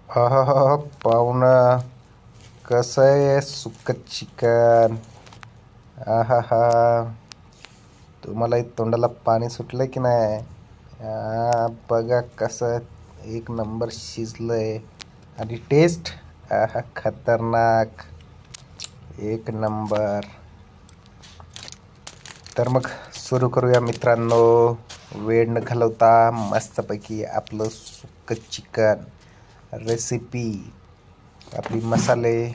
आहा पाहुणा, कसं आहे सुक्क चिकन. आहा, तुम्हाला तोंडाला पाणी सुटलं की नाही? बघा कसं एक नंबर शिजलंय. आणि टेस्ट खतरनाक, एक नंबर. तर मग सुरू करूया मित्रांनो. वेळ न घालवता मस्तपैकी आपलं सुक्क चिकन रेसिपी, आपली मसाले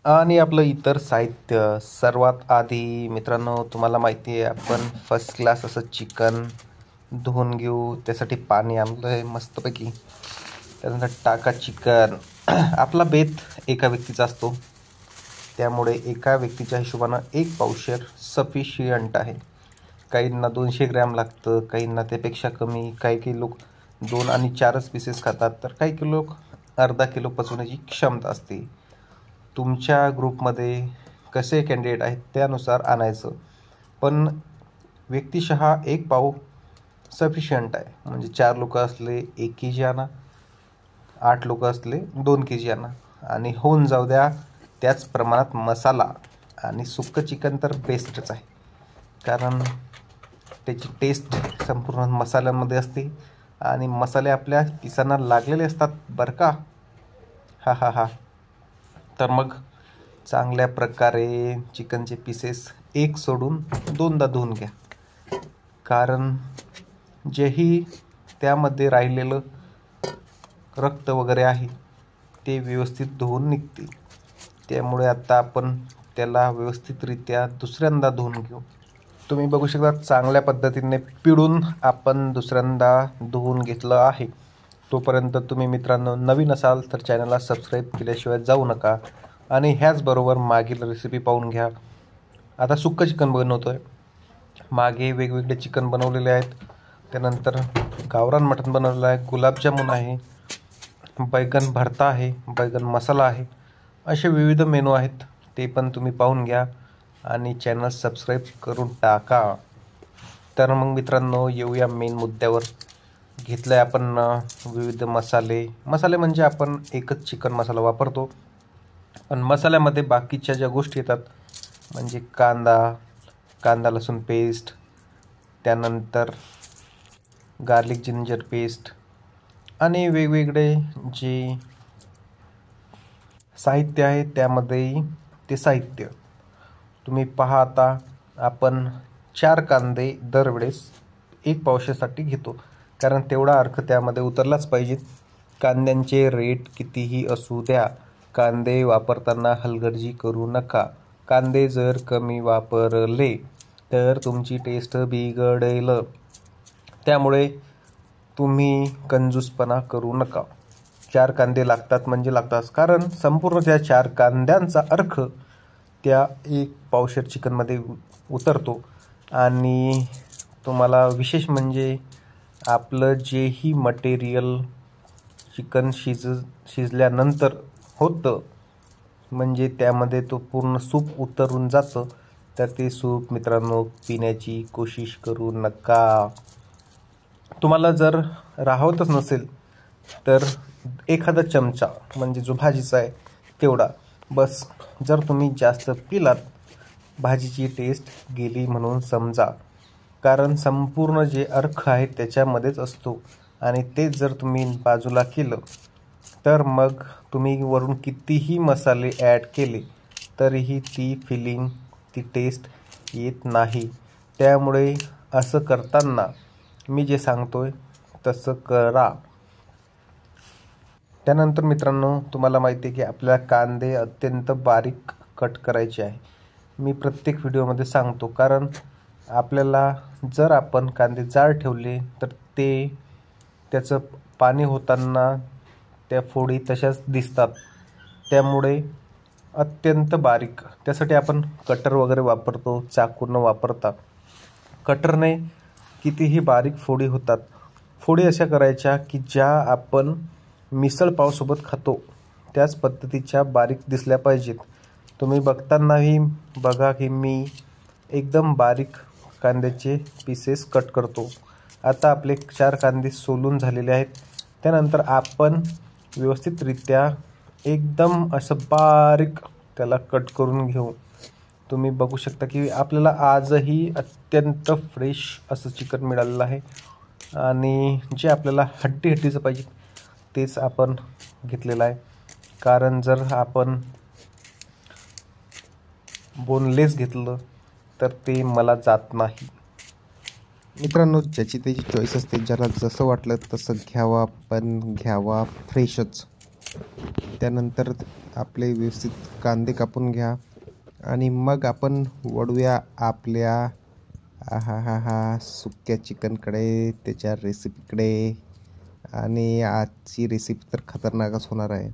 आणि आपलं इतर साहित्य. सर्वात आधी मित्रांनो, तुम्हाला माहिती आहे आपण फर्स्ट क्लास असं चिकन धुवून घेऊ. त्यासाठी पाणी आणलं आहे मस्तपैकी. त्यानंतर टाका चिकन. आपला बेत एका व्यक्तीचा असतो, त्यामुळे एका व्यक्तीच्या हिशोबानं एक पावशेर सफिशियंट आहे. काहींना 200 ग्रॅम लागतं, काहींना त्यापेक्षा कमी. काही लोक 2 आणि 4च पीसेस खातात, तर काही लोक अर्धा किलो पचवण्याची क्षमता असते. तुमच्या ग्रुपमध्ये कसे कॅन्डिडेट आहेत त्यानुसार आणायचं, पण व्यक्तिशः एक पाव सफिशियंट आहे. म्हणजे 4 लोक असले 1 के जी आणा, 8 लोक असले 2 के जी आणा, आणि होऊन जाऊ द्या त्याच प्रमाणात मसाला. आणि सुक्कं चिकन तर बेस्टच आहे, कारण त्याची टेस्ट संपूर्ण मसाल्यामध्ये असते आणि मसाले आपल्या पिसांना लागलेले असतात बरं का. हा. तर मग चांगल्या प्रकारे चिकनचे पीसेस एक सोडून 2दा धुवून घ्या, कारण जेही त्यामध्ये राहिलेलं रक्त वगैरे आहे ते व्यवस्थित धुवून निघते. त्यामुळे आता आपण त्याला व्यवस्थितरित्या दुसऱ्यांदा धुवून घेऊ. तुम्ही बघू शकता चांगल्या पद्धतीने पिळून आपण दुसऱ्यांदा धुवून घेतलं आहे. तोपर्यंत तुम्ही मित्रांनो नवीन असाल तर चॅनलला सबस्क्राईब केल्याशिवाय जाऊ नका, आणि ह्याचबरोबर मागील रेसिपी पाहून घ्या. आता सुक्कं चिकन बनवतो आहे. मागे वेगवेगळे चिकन बनवलेले आहेत, त्यानंतर गावरान मटण बनवलेलं आहे, गुलाबजामुन आहे, बैगन भरता आहे, बैगन मसाला आहे. असे विविध मेनू आहेत, ते पण तुम्ही पाहून घ्या आणि चॅनल सबस्क्राईब करून टाका. तर मग मित्रांनो येऊया मेन मुद्द्यावर. घेतलं आहे आपण विविध मसाले. म्हणजे आपण एकच चिकन मसाला वापरतो, पण मसाल्यामध्ये बाकीच्या ज्या गोष्टी येतात म्हणजे कांदा लसूण पेस्ट, त्यानंतर गार्लिक जिंजर पेस्ट आणि वेगवेगळे जे साहित्य आहे त्यामध्ये ते साहित्य तुम्ही पहा. आता आपण 4 कांदे दरवेळेस एक पावशेसाठी घेतो, कारण तेवढा अर्क त्यामध्ये उतरलाच पाहिजे. कांद्यांचे रेट कितीही असू द्या, कांदे वापरताना हलगर्जी करू नका. कांदे जर कमी वापरले तर तुमची टेस्ट बिघडेल. त्यामुळे तुम्ही कंजूसपणा करू नका. 4 कांदे लागतात म्हणजे लागतात, कारण संपूर्ण त्या 4 कांद्यांचा अर्क त्या एक पावशेर चिकनमध्ये उतरतो. आणि तुम्हाला विशेष म्हणजे आपलं जेही मटेरियल चिकन शिजल्यानंतर होतं, म्हणजे त्यामध्ये तो पूर्ण सूप उतरून जातं, तर ते सूप मित्रांनो पिण्याची कोशिश करू नका. तुम्हाला जर राहवतच नसेल तर एखादा चमचा म्हणजे जो भाजीचा आहे तेवढा बस. जर तुम्ही जास्त पिलात भाजीची टेस्ट गेली म्हणून समजा, कारण संपूर्ण जे अर्क आहे त्याच्यामध्येच असतो, आणि तेच जर तुम्ही बाजूला केलं तर मग तुम्ही वरून कितीही मसाले ॲड केले तरीही ती फिलिंग, ती टेस्ट येत नाही. त्यामुळे असं करताना मी जे सांगतोय तसं करा. त्यानंतर मित्रांनो तुम्हाला माहिती आहे की आपल्याला कांदे अत्यंत बारीक कट करायचे आहे. मी प्रत्येक व्हिडिओमध्ये सांगतो, कारण आपल्याला जर आपण कांदे जाड ठेवले तर त्याचं पाणी होताना त्या फोडी तशाच दिसतात. त्यामुळे अत्यंत बारीक, त्यासाठी आपण कटर वगैरे वापरतो, चाकू न वापरता. कटरने कितीही बारीक फोडी होतात. फोडी अशा करायच्या की ज्या आपण मिसळ पावसोबत खातो त्याच पद्धतीच्या बारीक दिसल्या पाहिजेत. तुम्ही बघतानाही बघा की मी एकदम बारीक कांद्याचे पीसेस कट करतो. आता आपले 4 कांदे सोलून झालेले आहेत. त्यानंतर आपण व्यवस्थितरित्या एकदम असं बारीक त्याला कट करून घेऊ. तुम्ही बघू शकता की आपल्याला आजही अत्यंत फ्रेश असं चिकन मिळालेलं आहे आणि जे आपल्याला हड्डीचं पाहिजे तेच आपण घेतलेलं आहे. कारण जर आपण बोनलेस घेतलं तर ते मला जात नाही. मित्रांनो, ज्याची त्याची चॉईस असते, ज्याला जसं वाटलं तसं घ्यावा, पण घ्यावा फ्रेशच. त्यानंतर आपले व्यवस्थित कांदे कापून घ्या आणि मग आपण वळूया आपल्या सुक्या चिकनकडे, त्याच्या रेसिपीकडे. आणि आजची रेसिपी तर खतरनाकच होणार आहे,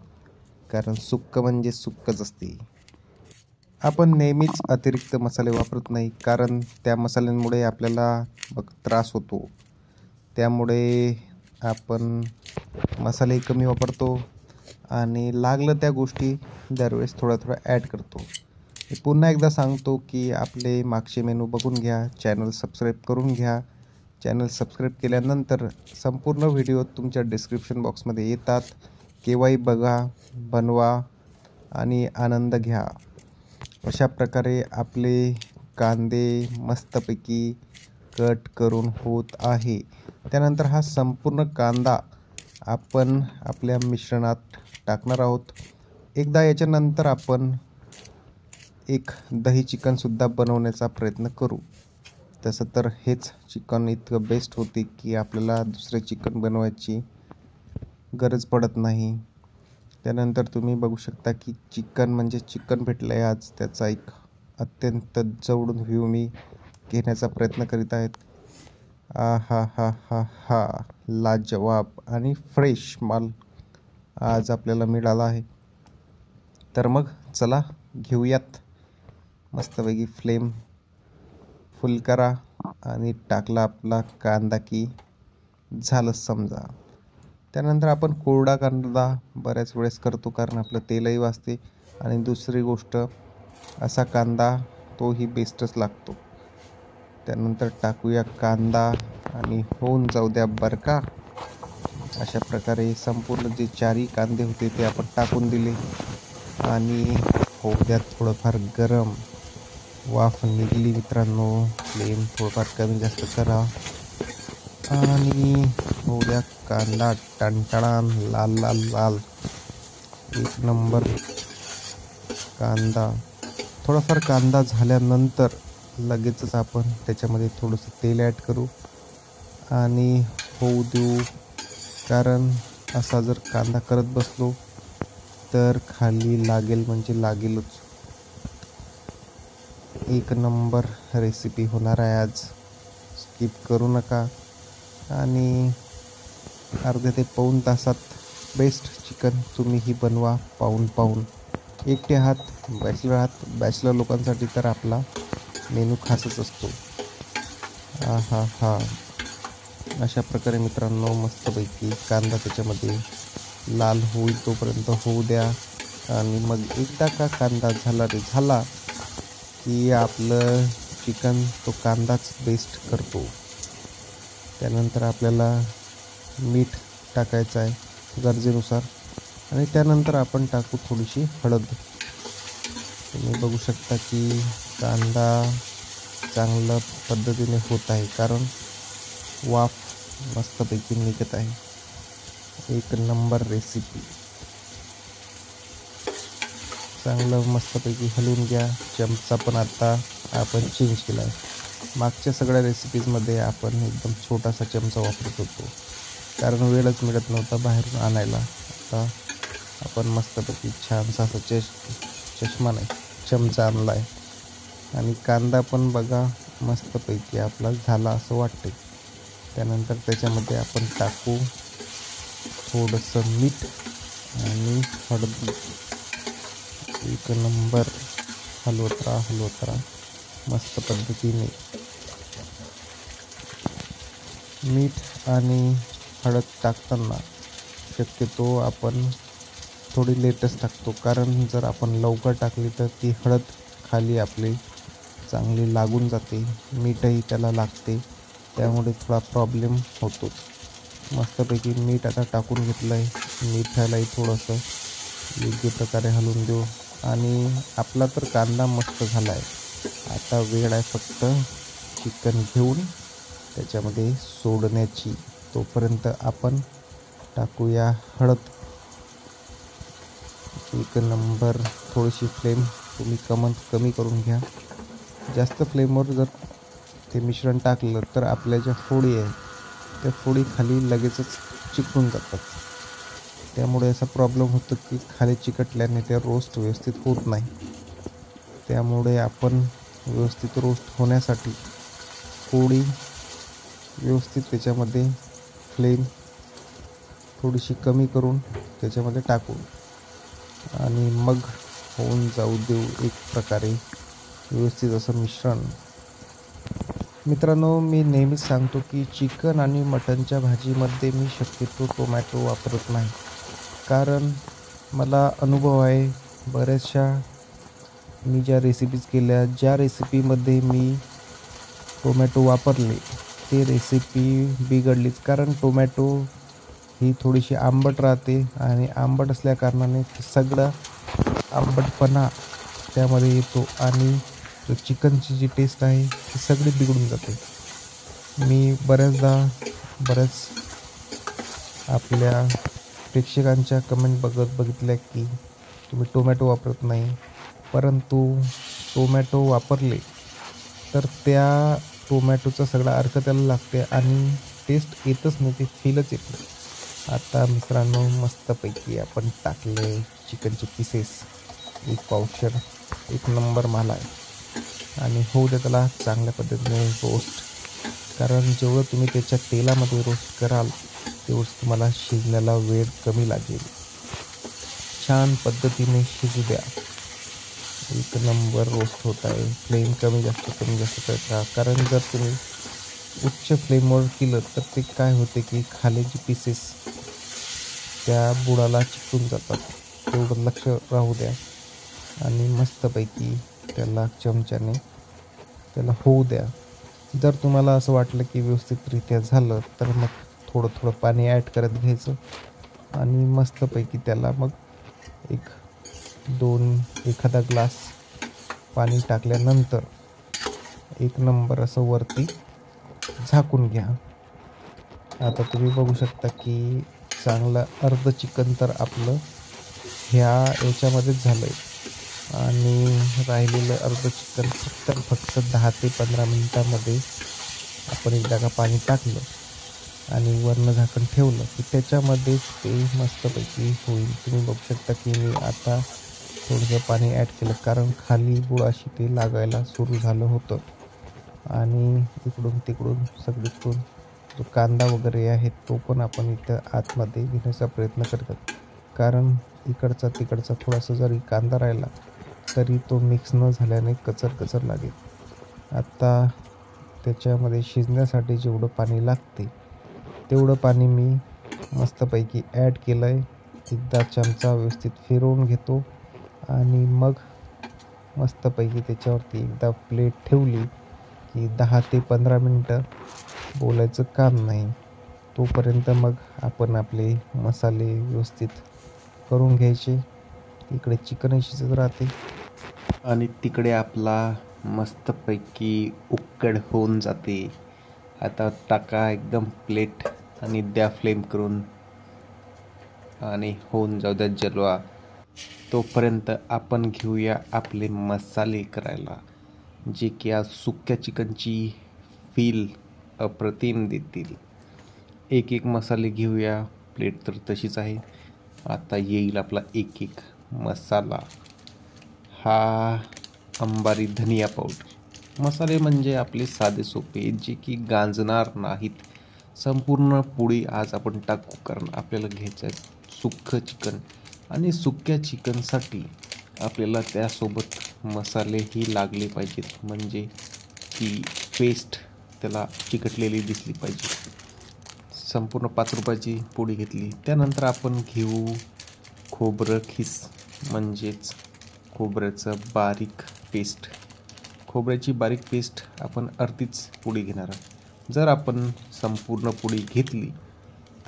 कारण सुक्कं म्हणजे सुक्कंच असते. आपण नेहमीच अतिरिक्त मसाले वापरत नाही, कारण त्या मसाल्यांमुळे आपल्याला त्रास होतो. त्यामुळे आपण मसाले कमी वापरतो आणि लागलं त्या गोष्टी दरवेळेस थोडं ॲड करतो. मी पुन्हा एकदा सांगतो की आपले मागचे मेनू बघून घ्या, चॅनल सबस्क्राईब करून घ्या. चॅनल सबस्क्राईब केल्यानंतर संपूर्ण व्हिडिओ तुमच्या डिस्क्रिप्शन बॉक्समध्ये येतात. केव्हाही बघा, बनवा आणि आनंद घ्या. अशा प्रकारे आपले कांदे मस्तपैकी कट करून होत आहे. त्यानंतर हा संपूर्ण कांदा आपण आपल्या मिश्रणात टाकणार आहोत. एकदा याच्यानंतर आपण एक दही चिकनसुद्धा बनवण्याचा प्रयत्न करू. तसं तर हेच चिकन इतकं बेस्ट होते की आपल्याला दुसरे चिकन बनवायची गरज पडत नाही. त्यानंतर तुम्ही बघू शकता की चिकन म्हणजे चिकन भेटलं आहे आज. त्याचा एक अत्यंत जवळून व्ह्यू मी घेण्याचा प्रयत्न करीत आहेत. हा लाजवाब आणि फ्रेश माल आज आपल्याला मिळाला आहे. तर मग चला घेऊयात. मस्तपैकी फ्लेम फुल करा आणि टाकला आपला कांदा की झालं समजा. त्यानंतर आपण कोरडा कांदा बऱ्याच वेळेस करतो, कारण आपलं तेलही वाचते आणि दुसरी गोष्ट असा कांदा तोही बेस्टच लागतो. त्यानंतर टाकूया कांदा आणि होऊन जाऊ द्या बरं का. अशा प्रकारे संपूर्ण जे चारही कांदे होते ते आपण टाकून दिले आणि होऊ द्या थोडंफार गरम. वाफ निघली मित्रांनो. फ्लेम थोडंफार कमी जास्त करा आणि होऊ द्या कांदा टणटणान लाल लाल लाल. एक नंबर कांदा. थोडाफार कांदा झाल्यानंतर लगेचच आपण त्याच्यामध्ये थोडंसं तेल ॲड करू आणि होऊ देऊ. कारण असा जर कांदा करत बसलो तर खाली लागेल म्हणजे लागेलच. एक नंबर रेसिपी होणार आहे आज. स्किप करू नका आणि अर्ध्या ते पाऊण तासात बेस्ट चिकन तुम्हीही बनवा पाहून. एकटे आहात, बॅचलर आहात, बॅचलर लोकांसाठी तर आपला मेनू खासच असतो. अशा प्रकारे मित्रांनो मस्तपैकी कांदा त्याच्यामध्ये लाल होईल तोपर्यंत होऊ द्या. आणि मग एकदा का कांदा झाला की आपलं चिकन तो कांदाच बेस्ट करतो. त्यानंतर आपल्याला मीठ टाकायचं आहे गरजेनुसार आणि त्यानंतर आपण टाकू थोडीशी हळद. तुम्ही बघू शकता की कांदा चांगल्या पद्धतीने होत आहे, कारण वाफ मस्तपैकी निघत आहे. एक नंबर रेसिपी. चांगलं मस्तपैकी हलवून घ्या. चमचा पण आता आपण चेंज केला आहे. मागच्या सगळ्या रेसिपीजमध्ये आपण एकदम छोटासा चमचा वापरत होतो, कारण वेळच मिळत नव्हता बाहेरून आणायला. आता आपण मस्तपैकी छानसा असा चमचा आणला आहे आणि कांदा पण बघा मस्तपैकी आपला झाला असं वाटते. त्यानंतर त्याच्यामध्ये आपण टाकू थोडंसं मीठ आणि हळद. एक नंबर हलवत राहा मस्त पद्धतीने. मीठ आणि हळद टाकताना शक्यतो आपण थोडी लेटच टाकतो, कारण जर आपण लवकर टाकली तर ती हळद खाली आपली चांगली लागून जाते, मीठही त्याला लागते, त्यामुळे थोडा प्रॉब्लेम होतो. मस्तपैकी मीठ आता टाकून घेतलं आहे. मिठालाही थोडंसं योग्य प्रकारे हलवून देऊ. आणि आपला तर कांदा मस्त झाला आहे. आता वेळ आहे फक्त चिकन घेऊन त्याच्यामध्ये सोडण्याची. तोपर्यंत आपण टाकूया हळद. एक नंबर. थोडीशी फ्लेम तुम्ही कमी करून घ्या. जास्त फ्लेमवर जर ते मिश्रण टाकलं तर आपल्या ज्या फोडी आहे त्या फोडी खाली लगेचच चिकटून जातात. त्यामुळे असा प्रॉब्लेम होतो की खाली चिकटल्याने ते रोस्ट व्यवस्थित होत नाही. त्यामुळे आपण व्यवस्थित रोस्ट होण्यासाठी फोडी व्यवस्थित त्याच्यामध्ये फ्लेम थोडीशी कमी करून त्याच्यामध्ये टाकू आणि मग होऊन जाऊ देऊ एक प्रकारे व्यवस्थित असं मिश्रण. मित्रांनो, मी नेहमीच सांगतो की चिकन आणि मटणच्या भाजीमध्ये मी शक्यतो टोमॅटो वापरत नाही. कारण मला अनुभव आहे बऱ्याचशा मी ज्या रेसिपीज केल्या, ज्या रेसिपीमध्ये मी टोमॅटो वापरले ते रेसिपी बिघडलीच. कारण टोमॅटो ही थोडीशी आंबट राहते आणि आंबट असल्याकारणाने सगळा आंबटपणा त्यामध्ये येतो आणि जो चिकनची जी टेस्ट आहे ती सगळी बिघडून जाते. मी बऱ्याच आपल्या प्रेक्षकांच्या कमेंट बघितल्या की तुम्ही टोमॅटो वापरत नाही. परंतु टोमॅटो वापरले तर त्या टोमॅटोचा सगळा अर्क त्याला लागते आणि टेस्ट येतच नाही, ते फीलच येत नाही. आता मित्रांनो, मस्तपैकी आपण टाकले चिकनचे पीसेस. एक पावशर एक नंबर माल आहे. आणि होऊ दे त्याला चांगल्या पद्धतीने रोस्ट. कारण जेवढं तुम्ही त्याच्या तेलामध्ये रोस्ट कराल तेवढंच तुम्हाला शिजण्याला वेळ कमी लागेल. छान पद्धतीने शिजू द्या. एक नंबर रोस्ट होत आहे. फ्लेम कमी जास्त करता. कारण जर तुम्ही उच्च फ्लेमवर केलं तर ते काय होते की खाली जी पीसेस त्या बुडाला चिकटून जातात. तेवढं लक्ष राहू द्या आणि मस्तपैकी त्याला चमच्याने त्याला होऊ द्या. जर तुम्हाला असं वाटलं की व्यवस्थितरित्या झालं तर मग थोडं पाणी ॲड करत घ्यायचं आणि मस्तपैकी त्याला मग एखादा ग्लास पाणी टाकल्यानंतर एक नंबर असं वरती झाकून घ्या. आता तुम्ही बघू शकता की चांगलं अर्ध चिकन तर आपलं याच्यामध्येच झालं आहे. आणि राहिलेलं अर्ध चिकन फक्त 10 ते 15 मिनटामध्ये आपण एकदा का पाणी टाकलं आणि वरनं झाकण ठेवलं की त्याच्यामध्येच ते मस्तपैकी होईल. तुम्ही बघू शकता की मी आता थोडंसं पाणी ॲड केलं कारण खाली बुडाशी ते लागायला सुरू झालं होतं. आणि इकडून तिकडून सगळीकडून जो कांदा वगैरे आहे तो पण आपण इथं आतमध्ये घेण्याचा प्रयत्न करतात. कारण इकडचा तिकडचा थोडासा जरी कांदा राहिला तरी तो मिक्स न झाल्याने कचर लागेल. आता त्याच्यामध्ये शिजण्यासाठी जेवढं पाणी लागते तेवढं पाणी मी मस्तपैकी ॲड केलं आहे. एकदा चमचा व्यवस्थित फिरवून घेतो आणि मग मस्तपैकी त्याच्यावरती एकदा प्लेट ठेवली की 10 ते 15 मिनटं बोलायचं काम नाही. तोपर्यंत मग आपण आपले मसाले व्यवस्थित करून घ्यायचे. इकडे चिकनही शिजत राहते आणि तिकडे आपला मस्तपैकी उकड होऊन जाते. आता टाका एकदम प्लेट आणि द्या फ्लेम करून आणि होऊन जाऊ द्या जलवा. तोपर्यंत आपण घेऊया आपले मसाले करायला, जे की आज सुक्या चिकनची फील अप्रतिम देतील. एक मसाले घेऊया. प्लेट तर तशीच आहे. आता येईल आपला एक मसाला. हा अंबारी धनिया पावडर. मसाले म्हणजे आपले साधे सोपे जे की गांजणार नाहीत. संपूर्ण पोळी आज आपण टाकू कारण आपल्याला घ्यायचं आहे सुक्कं चिकन आणि सुक्या चिकनसाठी आपल्याला त्यासोबत मसालेही लागले पाहिजेत. म्हणजे ती पेस्ट त्याला चिकटलेली दिसली पाहिजे. संपूर्ण 5 रुपयाची पोळी घेतली. त्यानंतर आपण घेऊ खोबरं खीस म्हणजेच खोबऱ्याचं बारीक पेस्ट. खोबऱ्याची बारीक पेस्ट आपण अर्धीच पोळी घेणार आहोत. जर आपण संपूर्ण पोळी घेतली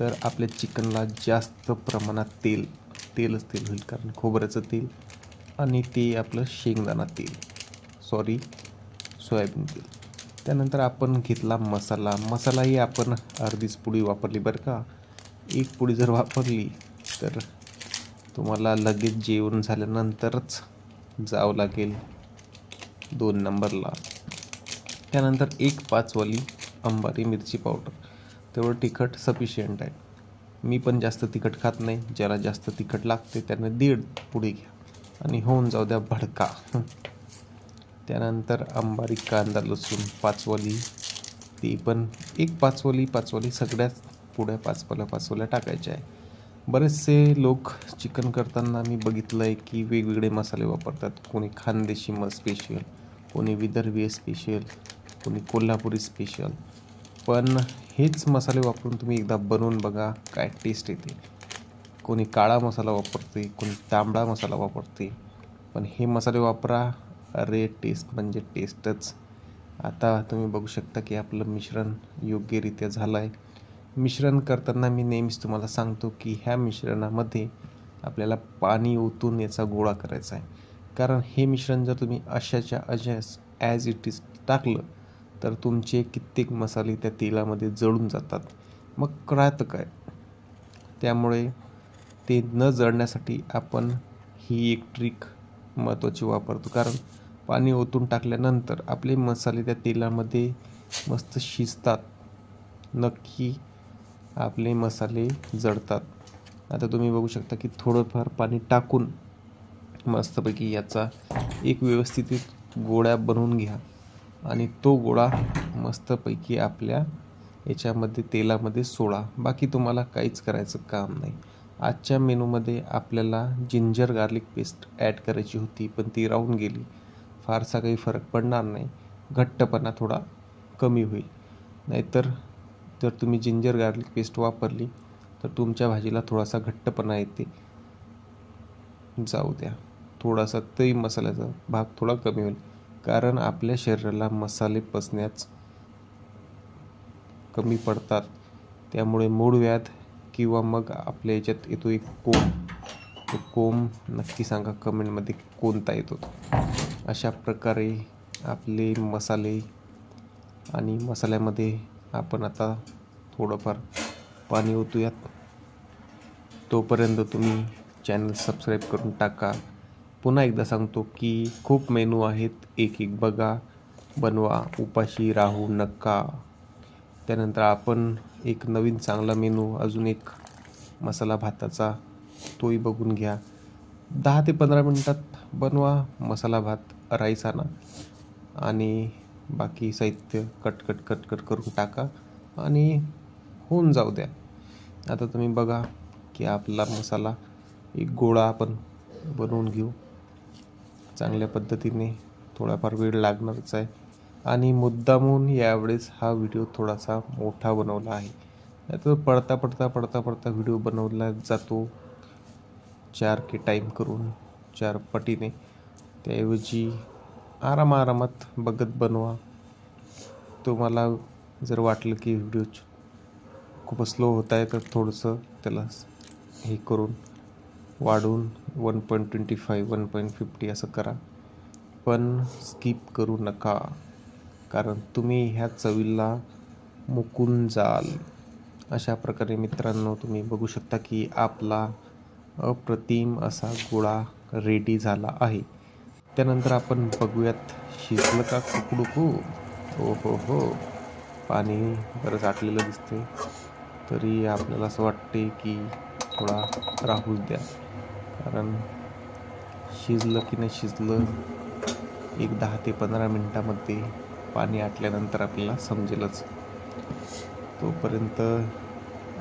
तर आपल्या चिकनला जास्त प्रमाणात तेलच तेल होईल, कारण खोबऱ्याचं तेल आणि ते आपलं शेंगदाणा तेल, सोयाबीन तेल. त्यानंतर आपण घेतला मसालाही आपण अर्धीच पुडी वापरली बरं का. एक पुडी जर वापरली तर तुम्हाला लगेच जेवण झाल्यानंतरच जावं लागेल 2 नंबरला. त्यानंतर 1 पाचवाली अंबारी मिरची पावडर. तेवढं तिखट सफिशियंट आहे. मी पण जास्त तिखट खात नाही. ज्याला जास्त तिखट लागते त्याने 1.5 पुडी घ्या आणि होऊन जाऊ द्या भडका. त्यानंतर अंबारी कांदा लसूण 5 वाली, ती पण 1 पाचवाली सगळ्याच पुढ्या 5 टाकायच्या आहे. बरेचसे लोक चिकन करताना मी बघितलं आहे की वेगवेगळे मसाले वापरतात. कोणी खानदेशी स्पेशल, कोणी विदर्भीय स्पेशल, कोणी कोल्हापुरी स्पेशल. पण हेच मसाले वापरून तुम्ही एकदा बनवून बघा, काय टेस्ट येते. कोणी काळा मसाला वापरते, कोणी तांबडा मसाला वापरते, पण हे मसाले वापरा. अरे टेस्ट म्हणजे टेस्टच. आता तुम्ही बघू शकता की आपलं मिश्रण योग्यरित्या झालं आहे. मिश्रण करताना मी नेहमीच तुम्हाला सांगतो की ह्या मिश्रणामध्ये आपल्याला पाणी ओतून याचा गोळा करायचा आहे. कारण हे मिश्रण जर तुम्ही अशाच्या अशाच ॲज इट इज टाकलं तर तुमचे कित्येक मसाले त्या तेलामध्ये जळून जातात. मग राहतं काय. त्यामुळे ते न जळण्यासाठी आपण ही एक ट्रिक महत्त्वाची वापरतो. कारण पाणी ओतून टाकल्यानंतर आपले मसाले त्या तेलामध्ये मस्त शिजतात. नक्की आपले मसाले जळतात. आता तुम्ही बघू शकता की थोडंफार पाणी टाकून मस्तपैकी याचा एक व्यवस्थित गोळा बनवून घ्या आणि तो गोळा मस्तपैकी आपल्या याच्यामध्ये तेलामध्ये सोडा. बाकी तुम्हाला काहीच करायचं काम नाही. आजच्या मेनूमध्ये आपल्याला जिंजर गार्लिक पेस्ट ॲड करायची होती, पण ती राहून गेली. फारसा काही फरक पडणार नाही, घट्टपणा थोडा कमी होईल. नाहीतर जर तुम्ही जिंजर गार्लिक पेस्ट वापरली तर तुमच्या भाजीला थोडासा घट्टपणा येते. जाऊ द्या, थोडासा तरी मसाल्याचा भाग थोडा कमी होईल. कारण आपल्या शरीराला मसाले पचण्यास कमी पडतात. त्यामुळे मूळव्याध किंवा मग आपल्या याच्यात येतो एक कोंब. तो कोंब नक्की सांगा कमेंटमध्ये कोणता येतो. अशा प्रकारे आपले मसाले आणि मसाल्यामध्ये आपण आता थोडंफार पाणी ओतूयात. तोपर्यंत तुम्ही चॅनल सबस्क्राईब करून टाका. पुन्हा एकदा सांगतो की खूप मेनू आहेत, एक बघा, बनवा, उपाशी राहू नका. त्यानंतर आपण एक नवीन चांगला मेनू, अजून एक मसाला भाताचा, तोही बघून घ्या. 10 ते 15 मिनटात बनवा मसाला भात. राईस आणा आणि बाकी साहित्य कट करून टाका आणि होऊन जाऊ द्या. आता तुम्ही बघा की आपला मसाला एक गोळा आपण बनवून घेऊ चांगल्या पद्धतीने. थोडाफार वेळ लागणारच आहे आणि मुद्दामून यावेळेस हा व्हिडिओ थोडासा मोठा बनवला आहे. नाहीतर पडता व्हिडिओ बनवला जातो 4K टाईम करून 4 पटीने. त्याऐवजी आरामात बघत बनवा. तुम्हाला जर वाटलं की व्हिडिओ खूप स्लो होत आहे तर थोडंसं त्याला हे करून वाढवून 1.25 1.50 असं करा. पण स्किप करू नका, कारण तुम्ही ह्या चवीला मुकून जाल. अशा प्रकारे मित्रांनो तुम्ही बघू शकता की आपला अप्रतिम असा गोळा रेडी झाला आहे. त्यानंतर आपण बघूयात शिजलं का कुकडुकू. हो, पाणी बरंच आटलेलं दिसते, तरी आपल्याला असं वाटते की थोडा राहूच द्या. कारण शिजलं की नाही शिजलं एक 10 ते 15 मिनटामध्ये पाणी आटल्यानंतर आपल्याला समजेलच. तोपर्यंत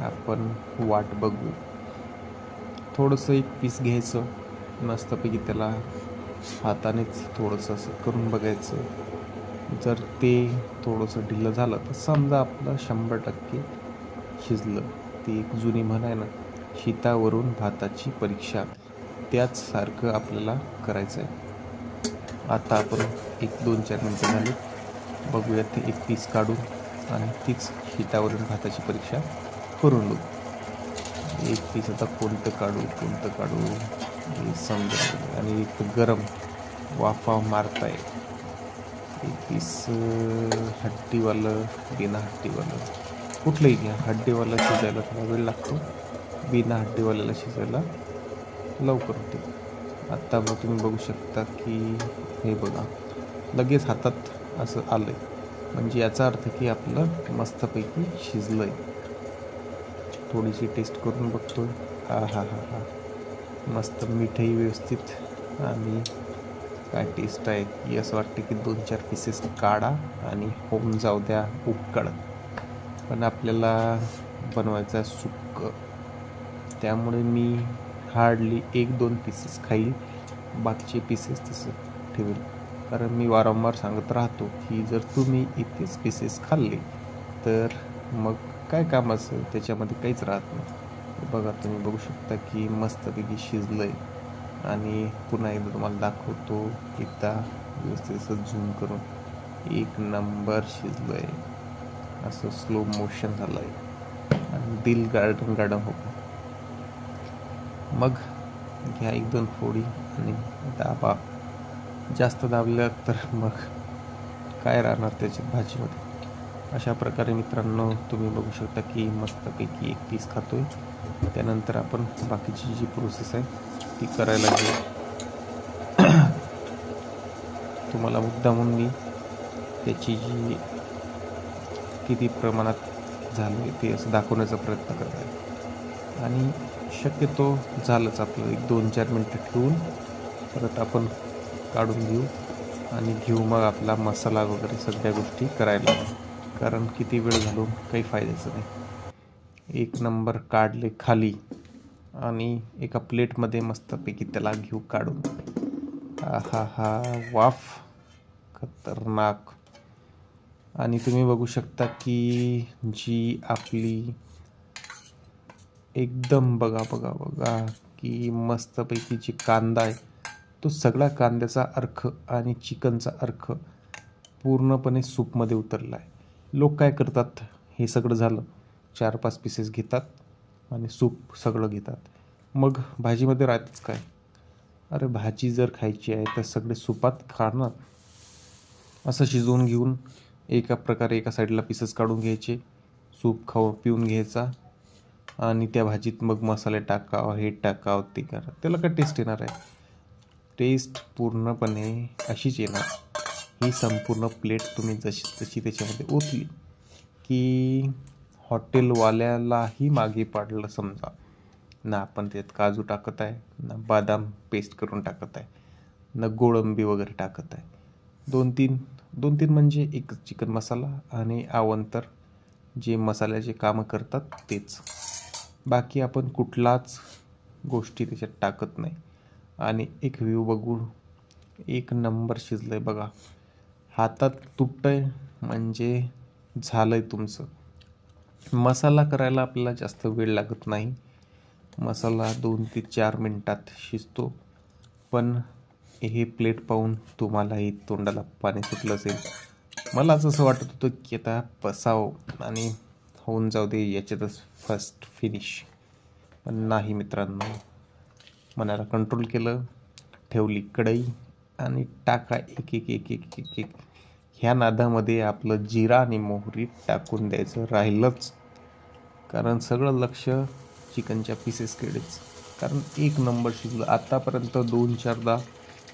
आपण वाट बघू. थोडंसं एक पीस घ्यायचं, मस्तपैकी त्याला हातानेच थोडंसं असं करून बघायचं. जर ते थोडंसं ढिलं झालं तर समजा आपलं 100% शिजलं. ती एक जुनी म्हण आहे ना, शीतावरून भाताची परीक्षा, त्याच सारखं आपल्याला करायचं आहे. आता आपण 1-2-4 मिनटं झाली, बघूयात ते एक पीस काढून आणि तीच शीतावरून भाताची परीक्षा करून बघू. एक पीस आता कोणतं काढू हे समजत. आणि एक तर गरम वाफा मारताय. एक पीस हड्डीवालं, बिना हड्डीवालं, कुठलंही घ्या. हड्डीवाला शिजायला थोडा वेळ लागतो, बिना हड्डीवाल्याला शिजायला लवकर होते. आत्ता मग तुम्ही बघू शकता की हे बघा लगेच हातात असं आलंय, म्हणजे याचा अर्थ की आपलं मस्तपैकी शिजलंय. थोडीशी टेस्ट करून बघतोय. हा हा हा हा मस्त, मीठही व्यवस्थित आणि काय टेस्ट आहे की असं वाटतं की 2-4 पीसेस काढा आणि होऊन जाऊ द्या उकळ. पण आपल्याला बनवायचं आहे सुक्क, त्यामुळे मी हार्डली 1-2 पीसेस खाईल, बाकीचे पीसेस तसं ठेवेल. कारण मी वारंवार सांगत राहतो की जर तुम्ही इतकेच पीसेस खाल्ले तर मग काय कामाचं, त्याच्यामध्ये काहीच राहत नाही. बघा, तुम्ही बघू शकता की मस्तपैकी शिजलं आहे. आणि पुन्हा एकदा तुम्हाला दाखवतो, एकदा व्यवस्थित असं झूम करून. एक नंबर शिजलं आहे, असं स्लो मोशन झालं आहे आणि दिल गार्डन गार्डन होतं. मग घ्या 1-2 फोडी आणि दाबा. जास्त दाबलं तर मग काय राहणार त्याच्या भाजीमध्ये. अशा प्रकारे मित्रांनो तुम्ही बघू शकता की मस्तपैकी एक पीस खातोय. त्यानंतर आपण बाकीची जी प्रोसेस आहे ती करायला घेऊ. तुम्हाला मुद्दामून मी त्याची जी किती प्रमाणात झालं ते असं दाखवण्याचा प्रयत्न करत आहे. आणि शक्यतो झालंच आपलं 1-2-4 मिनटं ठेवून परत आपण काढून घेऊ आणि घेऊ मग आपला मसाला वगैरे सगळ्या गोष्टी करायला. कारण किती वेळ घालून काही फायद्याचं नाही. एक नंबर काढले खाली आणि एका प्लेटमध्ये मस्तपैकी त्याला घेऊ काढून. हा हा हा वाफ खतरनाक. आणि तुम्ही बघू शकता की जी आपली एकदम बघा बघा बघा की मस्तपैकी जी कांदा आहे तो सगळा कांद्याचा अर्क आणि चिकनचा अर्क पूर्णपणे सूपमध्ये उतरला आहे. लोक काय करतात, हे सगळं झालं 4-5 पीसेस घेतात आणि सूप सगळं घेतात. मग भाजीमध्ये राहतच काय. अरे भाजी जर खायची आहे तर सगळे सुपात खाणं. असं शिजवून घेऊन एका प्रकारे एका साईडला पीसेस काढून घ्यायचे, सूप पिऊन घ्यायचा आणि त्या भाजीत मग मसाले टाकावं, हे टाकावं, ते करा. त्याला काय टेस्ट येणार आहे? टेस्ट पूर्णपणे अशीच येणार. ही संपूर्ण प्लेट तुम्ही जशी तशी त्याच्यामध्ये ओतली की हॉटेलवाल्यालाही मागे पाडलं समजा. ना आपण त्यात काजू टाकत आहे, ना बदाम पेस्ट करून टाकत आहे, ना गोळंबी वगैरे टाकत आहे. 2-3 म्हणजे एक चिकन मसाला आणि अवांतर जे मसाल्याचे कामं करतात तेच. बाकी आपण कुठलाच गोष्टी त्याच्यात टाकत नाही. आणि एक व्ह्यू बघू, एक नंबर शिजलं आहे बघा. हातात तुटतंय म्हणजे झालं आहे तुमचं. मसाला करायला आपल्याला जास्त वेळ लागत नाही. मसाला 2 ते 4 मिनटात शिजतो. पण हे प्लेट पाहून तुम्हालाही तोंडाला पाणी सुटलं असेल. मलाच असं वाटत होतं की आता बसावं आणि होऊन जाऊ दे याच्यातच फर्स्ट फिनिश. पण नाही मित्रांनो, मनाला कंट्रोल केलं, ठेवली कढई आणि टाका एक एक एक एक एक एक. ह्या नादामध्ये आपलं जिरा आणि मोहरी टाकून द्यायचं राहिलंच. कारण सगळं लक्ष चिकनच्या पीसेसकडेच. कारण एक नंबर शिजलं. आत्तापर्यंत 2-4दा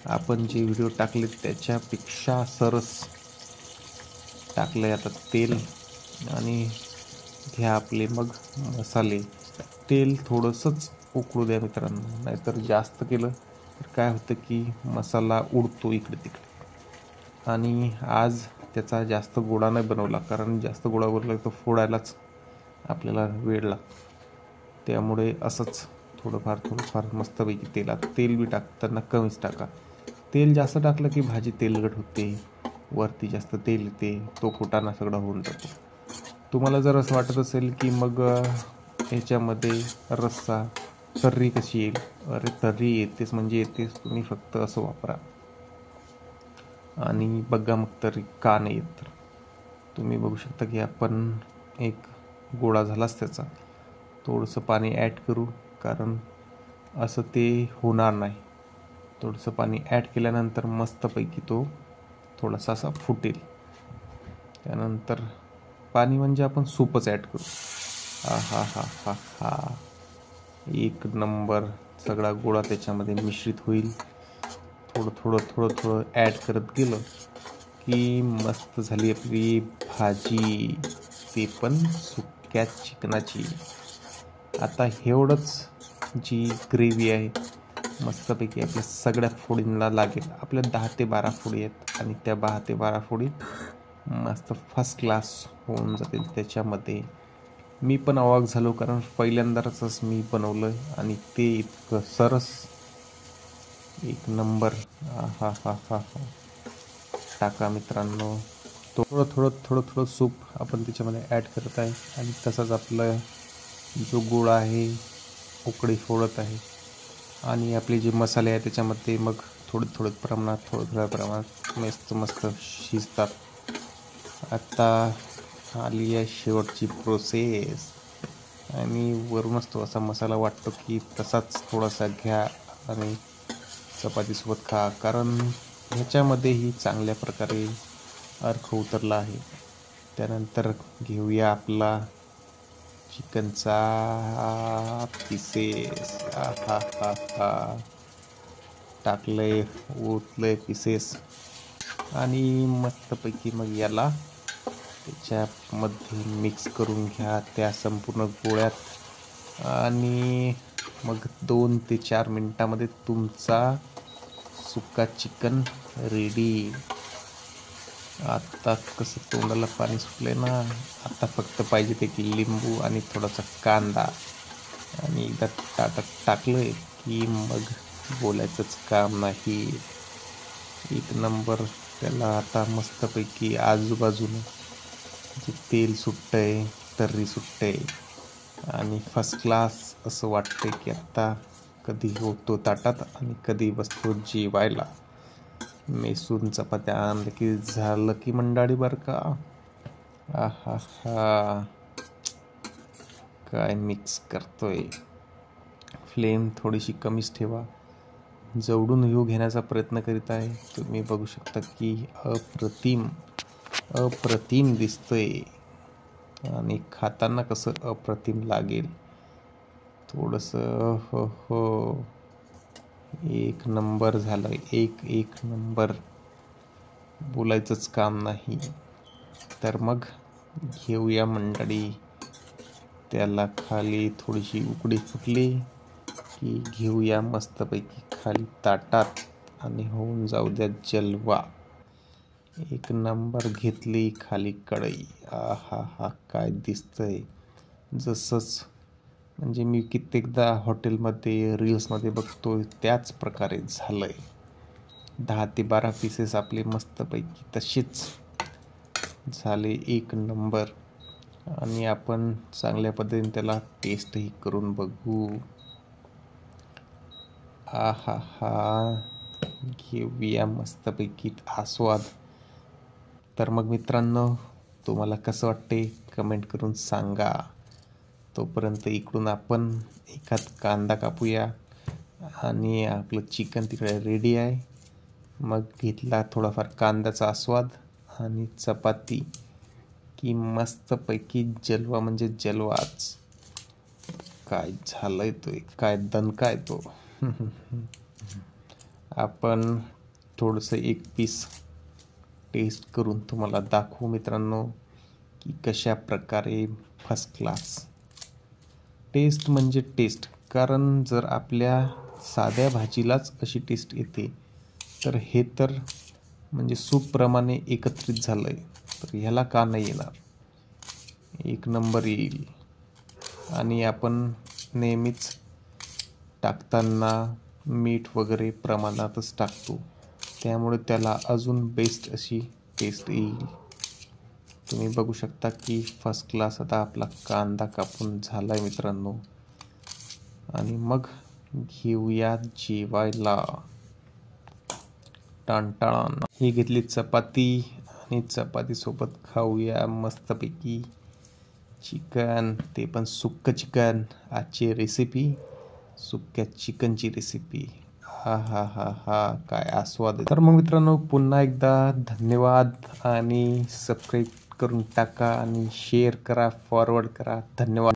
आपण जे व्हिडिओ टाकले त्याच्यापेक्षा सरस टाकलं आहे. आता तेल आणि घ्या आपले मग मसाले. तेल थोडंसंच उकळू द्या मित्रांनो, नाहीतर जास्त केलं तर काय होतं की मसाला उडतो इकडे तिकडे. आणि आज त्याचा जास्त गोळा नाही बनवला, कारण जास्त गोळा बनवला तो फोडायलाच आपल्याला वेळ लागतो. त्यामुळे असंच थोडंफार मस्तपैकी तेलात. तेल बी टाकताना कमीच टाका. तेल जास्त टाकलं की भाजी तेलकट होते, वरती जास्त तेल येते, तो कुटाणा सगळा होऊन जातो. तुम्हाला जर असं वाटत असेल की मग ह्याच्यामध्ये रस्सा तर्री कशी येईल, अरे तर्री येतेच म्हणजे येतेच, तुम्ही फक्त असं वापरा आणि बघा मग तर्री का नाही येत. तुम्ही बघू शकता की आपण एक गोळा झालाच त्याचा, थोडंसं पाणी ॲड करू, कारण असं ते होणार नाही. थोडंसं पाणी ॲड केल्यानंतर मस्तपैकी तो थोडासा असा फुटेल. त्यानंतर पाणी म्हणजे आपण सूपच ॲड करू. हा हा हा हा एक नंबर. सगळा गोळा त्याच्यामध्ये मिश्रित होईल. थोडं थोडं थोडं थोडं ॲड करत गेलं की मस्त झाली आपली भाजी, ते पण सुक्या चिकनाची. आता एवढंच जी ग्रेव्ही आहे मस्तपैकी आपल्या सगळ्या फोडींना लागेल. आपल्या 10 ते 12 फोडी आहेत आणि त्या 10 ते 12 फोडी मस्त फर्स्ट क्लास होऊन जातील त्याच्यामध्ये. मी पण अवाक झालो, कारण पहिल्यांदाच मी बनवलं आणि ते इतकं सरस, एक नंबर. हा हा हा हा. टाका मित्रांनो. थोडं थोडं थोडं थोडं सूप आपण त्याच्यामध्ये ॲड करत आहे आणि तसाच आपला जो गोळा आहे उकळी फोडत आहे. आणि आपले जे मसाले आहेत त्याच्यामध्ये मग थोडं प्रमाणात मस्त मस्त शिजतात. आता आली आहे शेवटची प्रोसेस. आणि वरूनच तो असा मसाला वाटतो की तसाच थोडासा घ्या आणि चपातीसोबत खा, कारण ह्याच्यामध्येही चांगल्या प्रकारे अर्क उतरला आहे. त्यानंतर घेऊया आपला चिकनचा पिसेस. हा हा हा हा. टाकलंय, ओतलंय पिसेस आणि मस्तपैकी मग याला त्याच्यामध्ये मिक्स करून घ्या त्या संपूर्ण गोळ्यात. आणि मग 2 ते 4 मिनिटामध्ये तुमचा सुक्का चिकन रेडी. आता कसं तोंडाला पाणी सुटलंय ना. आता फक्त पाहिजे ते की लिंबू आणि थोडासा कांदा, आणि एकदा ताटात टाकलंय की मग बोलायचंच काम नाही. एक नंबर. त्याला आता मस्तपैकी आजूबाजूनं जे तेल सुटतंय, तर्री सुटतंय आणि फर्स्ट क्लास असं वाटतंय की आत्ता कधी होतो ताटात आणि कधी बसतो जेवायला. मेसून चपात्या आणलं की झालं की मंडाळी बरं का. आहा हा. काय मिक्स करतोय. फ्लेम थोडीशी कमीच ठेवा. जवळून व्ह्यू घेण्याचा प्रयत्न करीत आहे. तुम्ही बघू शकता की अप्रतिम दिसतंय आणि खाताना कसं अप्रतिम लागेल. थोडंसं हो हो, एक नंबर झालं. एक नंबर. बोलायचंच काम नाही. तर मग घेऊया मंडळी. त्याला खाली थोडीशी उकळी फुटली की घेऊया मस्तपैकी खाली ताटात आणि होऊन जाऊ द्या जलवा. एक नंबर. घेतली खाली कढई. हा हा काय दिसतंय. जसंच म्हणजे मी कित्येकदा हॉटेलमध्ये रील्समध्ये बघतोय त्याच प्रकारे झालंय. 10 ते 12 पीसेस आपले मस्तपैकी तसेच झाले. एक नंबर. आणि आपण चांगल्या पद्धतीने त्याला टेस्टही करून बघू. आहा हा. घेऊया मस्तपैकी आस्वाद. तर मग मित्रांनो, तुम्हाला कसं वाटते कमेंट करून सांगा. तोपर्यंत इकडून आपण एखाद कांदा कापूया आणि आपलं चिकन तिकडे रेडी आहे. मग घेतला थोडाफार कांद्याचा आस्वाद आणि चपाती की मस्तपैकी जलवा म्हणजे जलवाच. काय झालंय तो, काय दणका आहे तो. आपण थोडंसं एक पीस टेस्ट करून तुम्हाला दाखवू मित्रांनो की कशा प्रकारे फर्स्ट क्लास. टेस्ट म्हणजे टेस्ट. कारण जर आपल्या साध्या भाजीलाच अशी टेस्ट येते तर हे तर म्हणजे सूपप्रमाणे एकत्रित झालंय, तर ह्याला का नाही येणार. एक नंबर येईल. आणि आपण नेहमीच टाकताना मीठ वगैरे प्रमाणातच टाकतो, त्यामुळे त्याला अजून बेस्ट अशी टेस्ट येईल. तुम्ही बघू शकता की फर्स्ट क्लास आता आपला कांदा कापून झाला आहे मित्रांनो. आणि मग घेऊया जेवायला. टाणटाण. ही घेतली चपाती आणि चपातीसोबत खाऊया मस्तपैकी चिकन, ते पण सुक्क चिकन. आजची रेसिपी सुक्या चिकनची रेसिपी. हा हा हा हा, काय आस्वाद आहे. तर मग मित्रांनो, पुन्हा एकदा धन्यवाद आणि सबस्क्राईब करून टाका आणि शेअर करा, फॉरवर्ड करा. धन्यवाद.